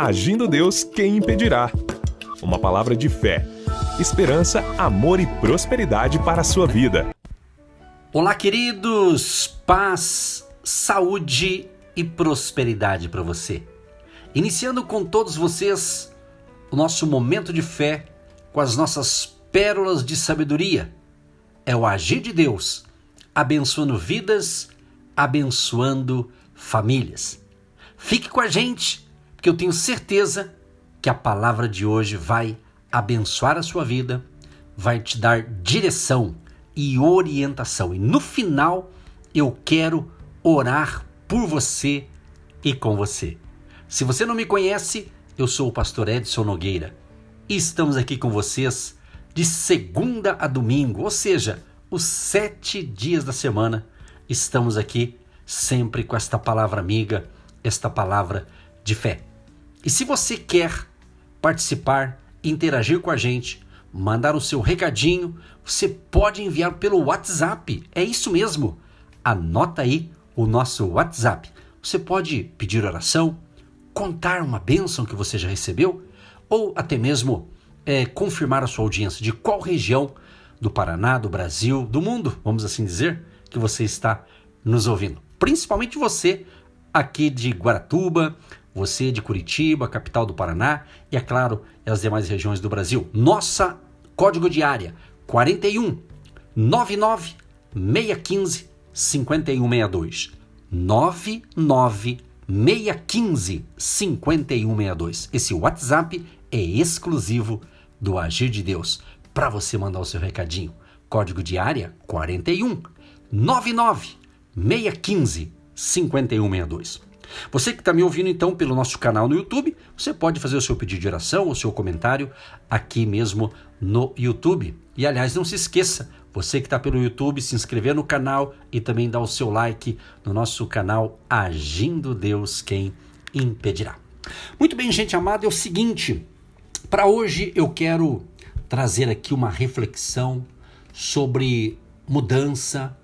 Agindo Deus, quem impedirá? Uma palavra de fé, esperança, amor e prosperidade para a sua vida. Olá, queridos! Paz, saúde e prosperidade para você. Iniciando com todos vocês o nosso momento de fé com as nossas pérolas de sabedoria. É o agir de Deus, abençoando vidas, abençoando famílias. Fique com a gente, porque eu tenho certeza que a palavra de hoje vai abençoar a sua vida, vai te dar direção e orientação. E no final, eu quero orar por você e com você. Se você não me conhece, eu sou o pastor Edson Nogueira e estamos aqui com vocês de segunda a domingo, ou seja, os 7 dias da semana. Estamos aqui sempre com esta palavra amiga, esta palavra de fé. E se você quer participar, interagir com a gente, mandar o seu recadinho, você pode enviar pelo WhatsApp. É isso mesmo. Anota aí o nosso WhatsApp. Você pode pedir oração, contar uma bênção que você já recebeu, ou até mesmo confirmar a sua audiência de qual região do Paraná, do Brasil, do mundo, vamos assim dizer, que você está nos ouvindo. Principalmente você aqui de Guaratuba, você de Curitiba, capital do Paraná, e é claro, as demais regiões do Brasil. Nossa código de área 41 99 615 5162. 99 615 5162. Esse WhatsApp é exclusivo do Agir de Deus para você mandar o seu recadinho. Código de área 41 99 615 5162. Você que está me ouvindo então pelo nosso canal no YouTube, você pode fazer o seu pedido de oração, o seu comentário aqui mesmo no YouTube. E aliás, não se esqueça, você que está pelo YouTube, se inscrever no canal e também dar o seu like no nosso canal Agindo Deus, quem impedirá. Muito bem, gente amada, é o seguinte, para hoje eu quero trazer aqui uma reflexão sobre mudança,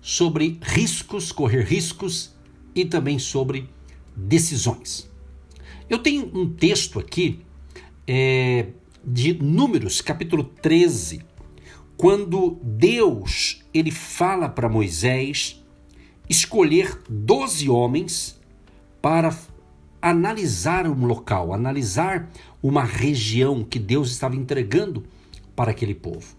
sobre riscos, correr riscos e também sobre decisões. Eu tenho um texto aqui de Números, capítulo 13, quando Deus ele fala para Moisés escolher 12 homens para analisar um local, analisar uma região que Deus estava entregando para aquele povo.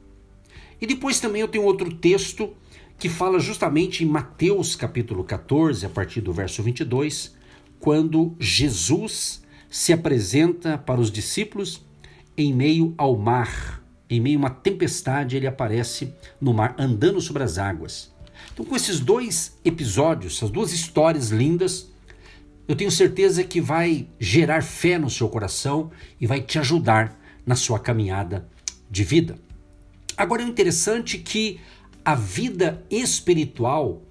E depois também eu tenho outro texto que fala justamente em Mateus capítulo 14, a partir do verso 22, quando Jesus se apresenta para os discípulos em meio ao mar, em meio a uma tempestade, ele aparece no mar, andando sobre as águas. Então, com esses dois episódios, essas duas histórias lindas, eu tenho certeza que vai gerar fé no seu coração e vai te ajudar na sua caminhada de vida. Agora, é interessante que a vida espiritual,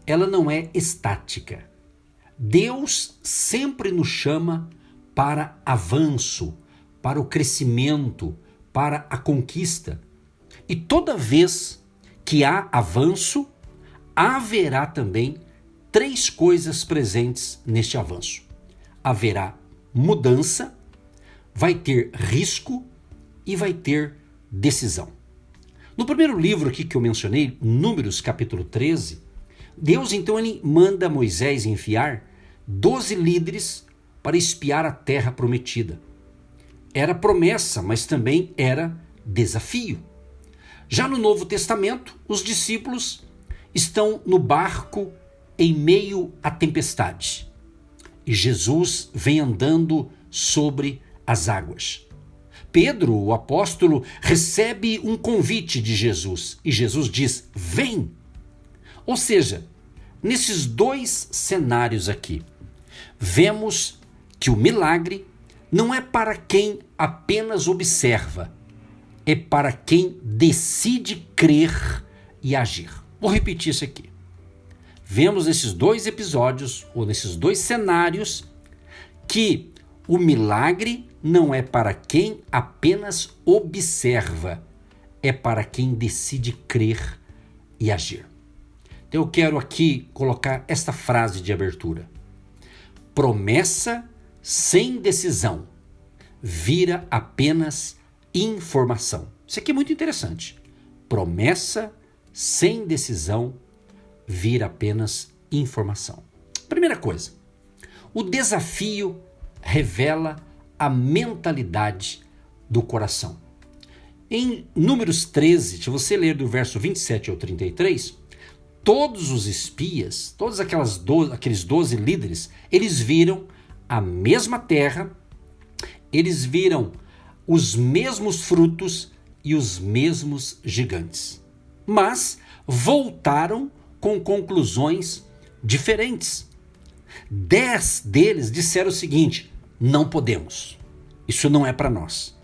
ela não é estática. Deus sempre nos chama para avanço, para o crescimento, para a conquista. E toda vez que há avanço, haverá também 3 coisas presentes neste avanço. Haverá mudança, vai ter risco e vai ter decisão. No primeiro livro aqui que eu mencionei, Números capítulo 13, Deus então ele manda Moisés enviar 12 líderes para espiar a terra prometida. Era promessa, mas também era desafio. Já no Novo Testamento, os discípulos estão no barco em meio à tempestade. E Jesus vem andando sobre as águas. Pedro, o apóstolo, recebe um convite de Jesus e Jesus diz: vem! Ou seja, nesses 2 cenários aqui, vemos que o milagre não é para quem apenas observa, é para quem decide crer e agir. Vou repetir isso aqui. Vemos nesses 2 episódios, ou nesses 2 cenários, que o milagre não é para quem apenas observa, é para quem decide crer e agir. Então eu quero aqui colocar esta frase de abertura. Promessa sem decisão vira apenas informação. Isso aqui é muito interessante. Promessa sem decisão vira apenas informação. Primeira coisa, o desafio revela a mentalidade do coração. Em Números 13, se você ler do verso 27 ao 33, todos os espias, todos aqueles 12 líderes, eles viram a mesma terra, eles viram os mesmos frutos e os mesmos gigantes. Mas voltaram com conclusões diferentes. 10 deles disseram o seguinte: não podemos, isso não é para nós.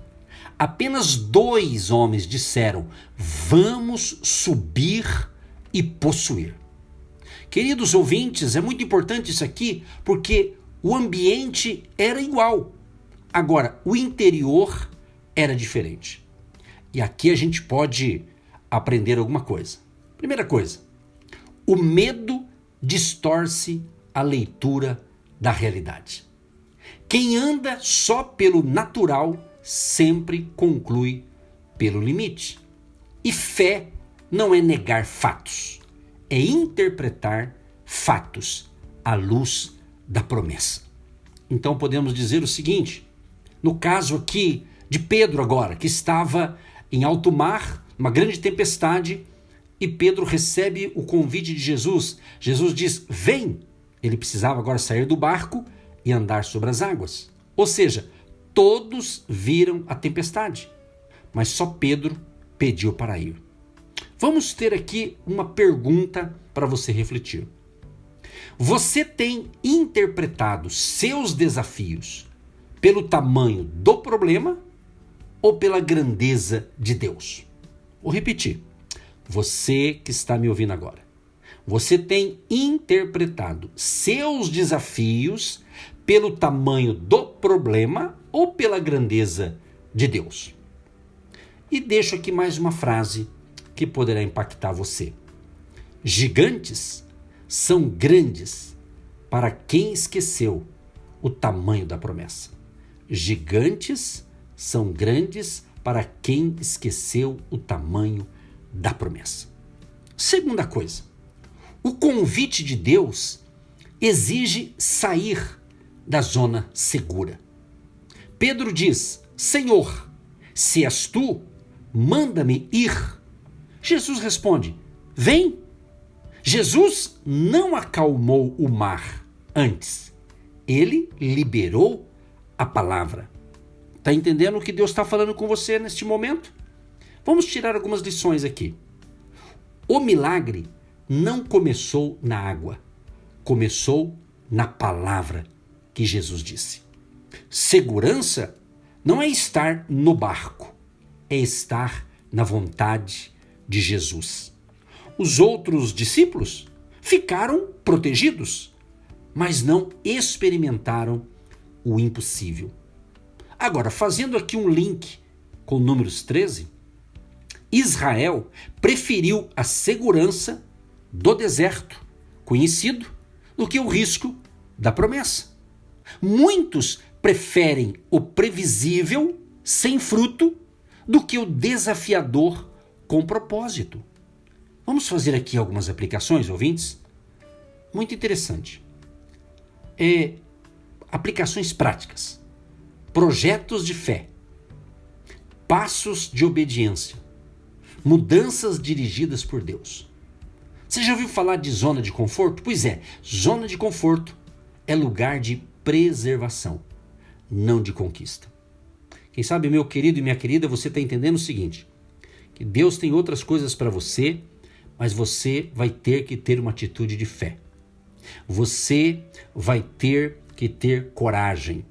Apenas 2 homens disseram: vamos subir e possuir. Queridos ouvintes, é muito importante isso aqui, porque o ambiente era igual. Agora, o interior era diferente. E aqui a gente pode aprender alguma coisa. Primeira coisa, o medo distorce a leitura da realidade. Quem anda só pelo natural sempre conclui pelo limite. E fé não é negar fatos, é interpretar fatos à luz da promessa. Então podemos dizer o seguinte, no caso aqui de Pedro agora, que estava em alto mar, uma grande tempestade, e Pedro recebe o convite de Jesus. Jesus diz, vem. Ele precisava agora sair do barco e andar sobre as águas. Ou seja, todos viram a tempestade, mas só Pedro pediu para ir. Vamos ter aqui uma pergunta para você refletir. Você tem interpretado seus desafios pelo tamanho do problema ou pela grandeza de Deus? Vou repetir. Você que está me ouvindo agora, você tem interpretado seus desafios pelo tamanho do problema ou pela grandeza de Deus? E deixo aqui mais uma frase que poderá impactar você. Gigantes são grandes para quem esqueceu o tamanho da promessa. Gigantes são grandes para quem esqueceu o tamanho da promessa. Segunda coisa, o convite de Deus exige sair da zona segura. Pedro diz, Senhor, se és tu, manda-me ir. Jesus responde, vem. Jesus não acalmou o mar antes. Ele liberou a palavra. Está entendendo o que Deus está falando com você neste momento? Vamos tirar algumas lições aqui. O milagre não começou na água, começou na palavra que Jesus disse. Segurança não é estar no barco, é estar na vontade de Jesus. Os outros discípulos ficaram protegidos, mas não experimentaram o impossível. Agora, fazendo aqui um link com Números 13, Israel preferiu a segurança do deserto conhecido do que o risco da promessa. Muitos preferem o previsível sem fruto do que o desafiador com propósito. Vamos fazer aqui algumas aplicações, ouvintes? Muito interessante. Aplicações práticas, projetos de fé, passos de obediência, mudanças dirigidas por Deus. Você já ouviu falar de zona de conforto? Pois é, zona de conforto é lugar de preservação, não de conquista. Quem sabe, meu querido e minha querida, você está entendendo o seguinte, que Deus tem outras coisas para você, mas você vai ter que ter uma atitude de fé. Você vai ter que ter coragem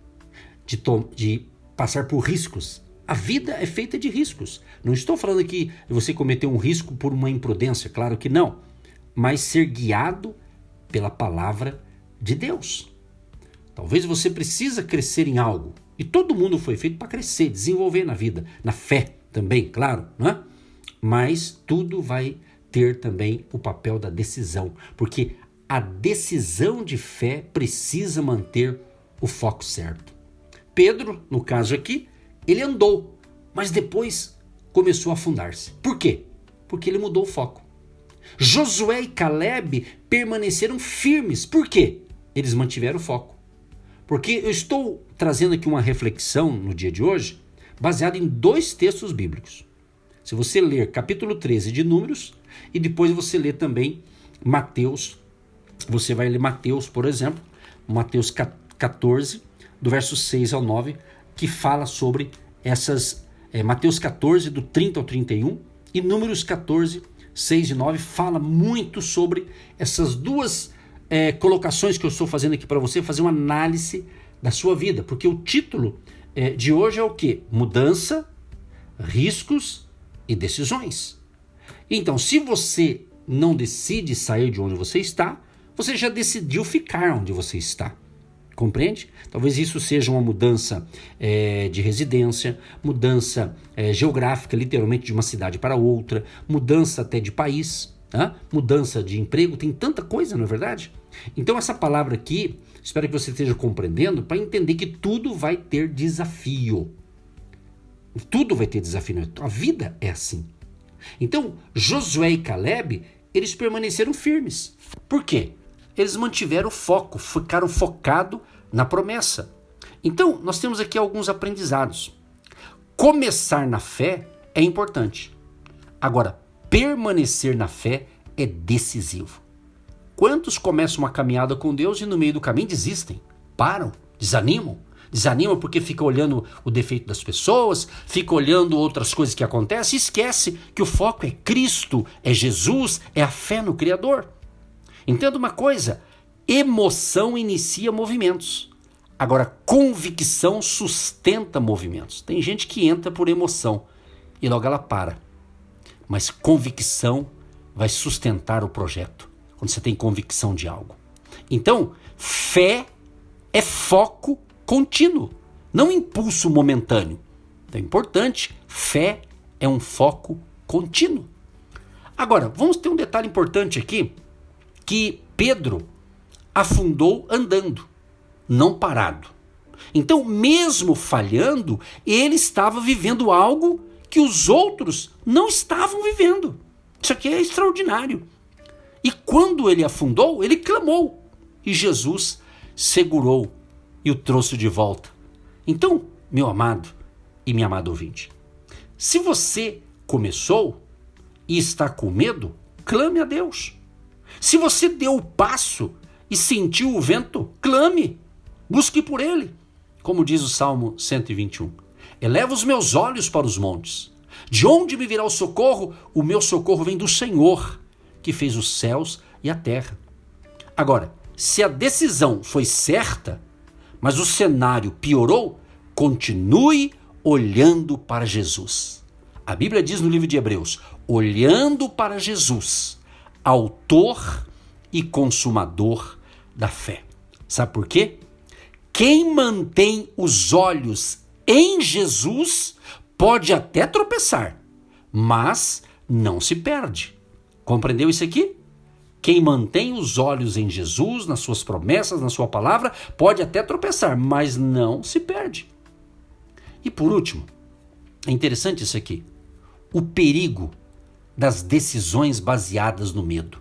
de passar por riscos. A vida é feita de riscos. Não estou falando aqui de você cometer um risco por uma imprudência, claro que não. Mas ser guiado pela palavra de Deus. Talvez você precisa crescer em algo. E todo mundo foi feito para crescer, desenvolver na vida. Na fé também, claro, não é? Mas tudo vai ter também o papel da decisão. Porque a decisão de fé precisa manter o foco certo. Pedro, no caso aqui, ele andou, mas depois começou a afundar-se. Por quê? Porque ele mudou o foco. Josué e Caleb permaneceram firmes. Por quê? Eles mantiveram o foco. Porque eu estou trazendo aqui uma reflexão no dia de hoje, baseada em 2 textos bíblicos. Se você ler capítulo 13 de Números, e depois você ler também Mateus, você vai ler Mateus, por exemplo, Mateus 14, do verso 6 ao 9, que fala sobre essas, Mateus 14, do 30 ao 31, e Números 14, 6 e 9, fala muito sobre essas duas colocações que eu estou fazendo aqui para você, fazer uma análise da sua vida, porque o título de hoje é o quê? Mudança, riscos e decisões. Então, se você não decide sair de onde você está, você já decidiu ficar onde você está. Compreende? Talvez isso seja uma mudança de residência, mudança geográfica, literalmente de uma cidade para outra, mudança até de país, mudança de emprego, tem tanta coisa, não é verdade? Então essa palavra aqui, espero que você esteja compreendendo, para entender que tudo vai ter desafio. Tudo vai ter desafio, a vida é assim. Então Josué e Caleb, eles permaneceram firmes. Por quê? Eles mantiveram o foco, ficaram focados na promessa. Então, nós temos aqui alguns aprendizados. Começar na fé é importante. Agora, permanecer na fé é decisivo. Quantos começam uma caminhada com Deus e no meio do caminho desistem, param, desanimam? Desanimam porque fica olhando o defeito das pessoas, fica olhando outras coisas que acontecem e esquece que o foco é Cristo, é Jesus, é a fé no Criador. Entenda uma coisa, emoção inicia movimentos. Agora, convicção sustenta movimentos. Tem gente que entra por emoção e logo ela para. Mas convicção vai sustentar o projeto, quando você tem convicção de algo. Então, fé é foco contínuo, não impulso momentâneo. Então é importante, fé é um foco contínuo. Agora, vamos ter um detalhe importante aqui, que Pedro afundou andando, não parado. Então, mesmo falhando, ele estava vivendo algo que os outros não estavam vivendo. Isso aqui é extraordinário. E quando ele afundou, ele clamou. E Jesus segurou e o trouxe de volta. Então, meu amado e minha amada ouvinte, se você começou e está com medo, clame a Deus. Se você deu o passo e sentiu o vento, clame, busque por ele. Como diz o Salmo 121. Eleva os meus olhos para os montes. De onde me virá o socorro? O meu socorro vem do Senhor, que fez os céus e a terra. Agora, se a decisão foi certa, mas o cenário piorou, continue olhando para Jesus. A Bíblia diz no livro de Hebreus, olhando para Jesus, autor e consumador da fé. Sabe por quê? Quem mantém os olhos em Jesus pode até tropeçar, mas não se perde. Compreendeu isso aqui? Quem mantém os olhos em Jesus, nas suas promessas, na sua palavra, pode até tropeçar, mas não se perde. E por último, é interessante isso aqui, o perigo das decisões baseadas no medo.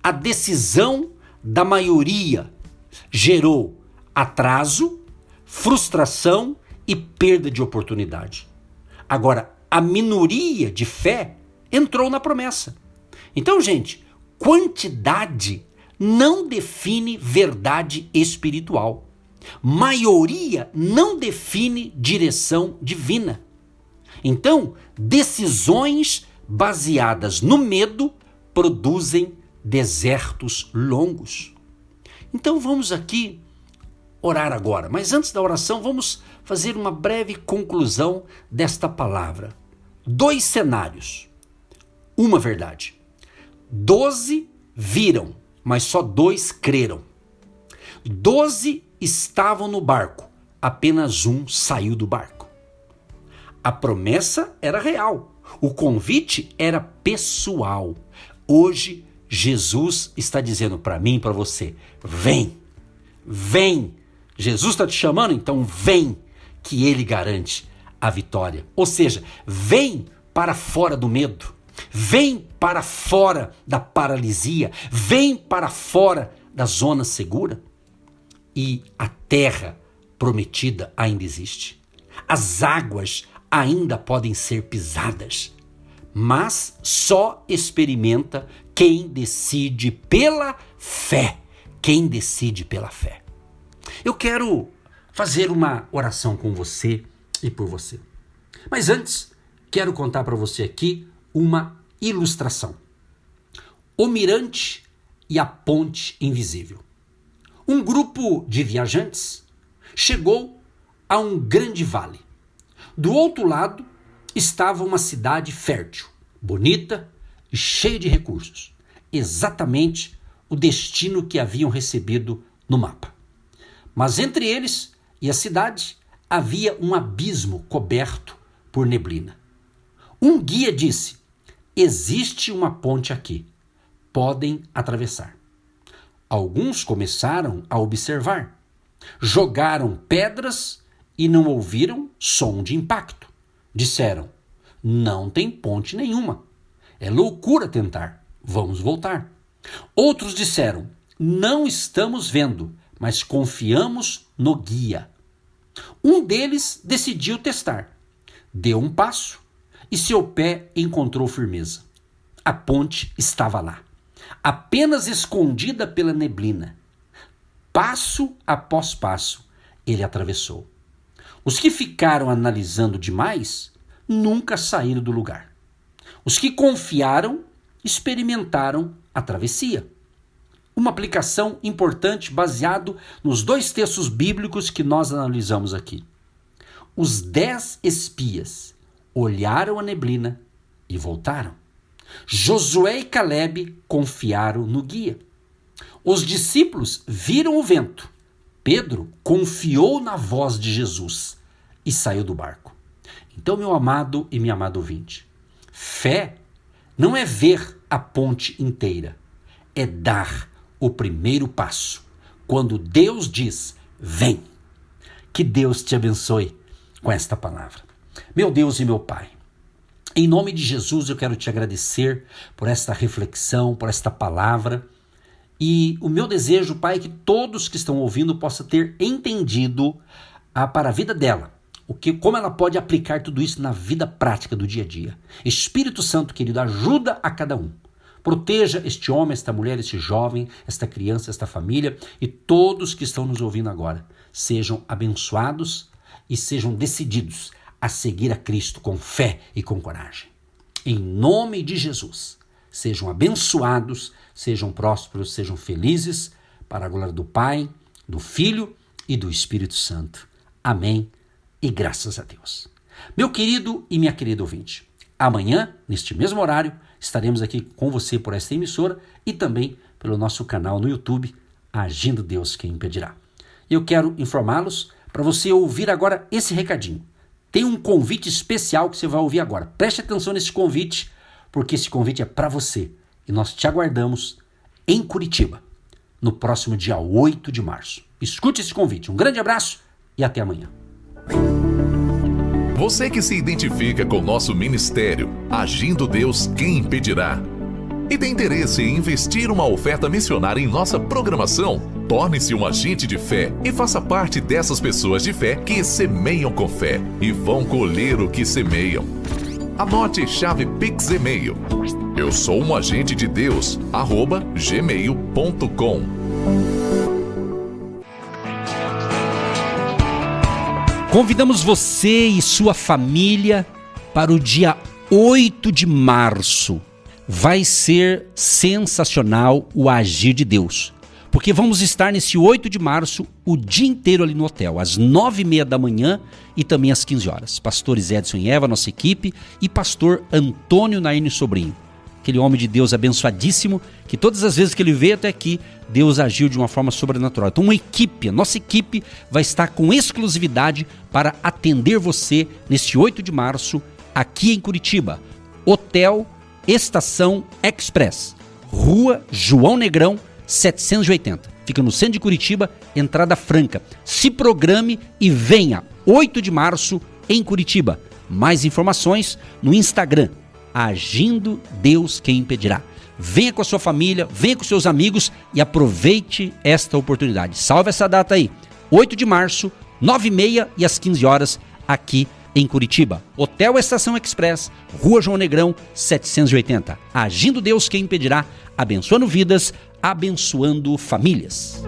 A decisão da maioria gerou atraso, frustração e perda de oportunidade. Agora, a minoria de fé entrou na promessa. Então, gente, quantidade não define verdade espiritual. Maioria não define direção divina. Então, decisões baseadas no medo produzem desertos longos. Então vamos aqui orar agora, mas antes da oração vamos fazer uma breve conclusão desta palavra. 2 cenários, uma verdade. 12 viram, mas só 2 creram. 12 estavam no barco, apenas 1 saiu do barco. A promessa era real, o convite era pessoal. Hoje, Jesus está dizendo para mim e para você, vem, Jesus está te chamando? Então vem, que Ele garante a vitória. Ou seja, vem para fora do medo, vem para fora da paralisia, vem para fora da zona segura. E a terra prometida ainda existe. As águas ainda podem ser pisadas, mas só experimenta quem decide pela fé. Quem decide pela fé. Eu quero fazer uma oração com você e por você. Mas antes, quero contar para você aqui uma ilustração. O mirante e a ponte invisível. Um grupo de viajantes chegou a um grande vale. Do outro lado estava uma cidade fértil, bonita e cheia de recursos. Exatamente o destino que haviam recebido no mapa. Mas entre eles e a cidade havia um abismo coberto por neblina. Um guia disse: existe uma ponte aqui, podem atravessar. Alguns começaram a observar, jogaram pedras e não ouviram som de impacto. Disseram: não tem ponte nenhuma, é loucura tentar, vamos voltar. Outros disseram: não estamos vendo, mas confiamos no guia. Um deles decidiu testar. Deu um passo e seu pé encontrou firmeza. A ponte estava lá, apenas escondida pela neblina. Passo após passo, ele atravessou. Os que ficaram analisando demais nunca saíram do lugar. Os que confiaram experimentaram a travessia. Uma aplicação importante baseado nos 2 textos bíblicos que nós analisamos aqui. Os 10 espias olharam a neblina e voltaram. Josué e Caleb confiaram no guia. Os discípulos viram o vento. Pedro confiou na voz de Jesus e saiu do barco. Então, meu amado e minha amada ouvinte, fé não é ver a ponte inteira, é dar o primeiro passo. Quando Deus diz, vem. Que Deus te abençoe com esta palavra. Meu Deus e meu Pai, em nome de Jesus eu quero te agradecer por esta reflexão, por esta palavra. E o meu desejo, Pai, é que todos que estão ouvindo possam ter entendido para a vida dela, como ela pode aplicar tudo isso na vida prática do dia a dia. Espírito Santo, querido, ajuda a cada um. Proteja este homem, esta mulher, este jovem, esta criança, esta família e todos que estão nos ouvindo agora. Sejam abençoados e sejam decididos a seguir a Cristo com fé e com coragem. Em nome de Jesus, sejam abençoados, sejam prósperos, sejam felizes, para a glória do Pai, do Filho e do Espírito Santo. Amém e graças a Deus. Meu querido e minha querida ouvinte, amanhã, neste mesmo horário, estaremos aqui com você por esta emissora e também pelo nosso canal no YouTube, Agindo Deus Quem Impedirá. Eu quero informá-los para você ouvir agora esse recadinho. Tem um convite especial que você vai ouvir agora. Preste atenção nesse convite, porque esse convite é para você. E nós te aguardamos em Curitiba, no próximo dia 8 de março. Escute esse convite. Um grande abraço e até amanhã. Você que se identifica com o nosso ministério, Agindo Deus Quem Impedirá, e tem interesse em investir uma oferta missionária em nossa programação, torne-se um agente de fé e faça parte dessas pessoas de fé que semeiam com fé e vão colher o que semeiam. Anote chave Pix e-mail. Eu sou um agente de Deus, @gmail.com. Convidamos você e sua família para o dia 8 de março. Vai ser sensacional o agir de Deus, porque vamos estar nesse 8 de março o dia inteiro ali no hotel, às 9h30 da manhã e também às 15 horas. Pastores Edson e Eva, nossa equipe, e pastor Antônio Nairne Sobrinho, aquele homem de Deus abençoadíssimo, que todas as vezes que ele veio até aqui, Deus agiu de uma forma sobrenatural. Então a nossa equipe vai estar com exclusividade para atender você nesse 8 de março aqui em Curitiba. Hotel Estação Express, Rua João Negrão, 780. Fica no centro de Curitiba, entrada franca. Se programe e venha, 8 de março, em Curitiba. Mais informações no Instagram, Agindo Deus Quem Impedirá. Venha com a sua família, venha com seus amigos e aproveite esta oportunidade. Salve essa data aí, 8 de março, 9h30 e às 15 horas, aqui em Curitiba. Hotel Estação Express, Rua João Negrão, 780. Agindo Deus Quem Impedirá, abençoando vidas, abençoando famílias.